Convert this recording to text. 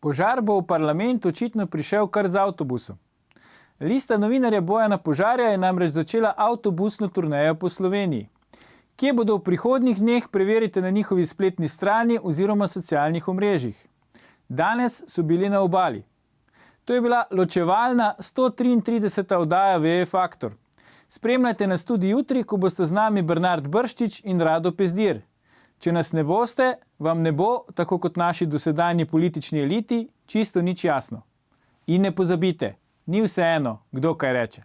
Požar bo v parlament očitno prišel kar z avtobusom. Lista novinarja Bojana Požarja je namreč začela avtobusno turnejo po Sloveniji. Kje bodo v prihodnjih dneh, preverite na njihovi spletni strani oziroma socialnih omrežjih. Danes so bili na Obali. To je bila ločevalna 133. oddaja VE Faktor. Spremljajte nas tudi jutri, ko boste z nami Bernard Brščič in Rado Pezdir. Če nas ne boste, vam ne bo, tako kot naši dosedanji politični eliti, čisto nič jasno. In ne pozabite, ni vseeno, kdo kaj reče.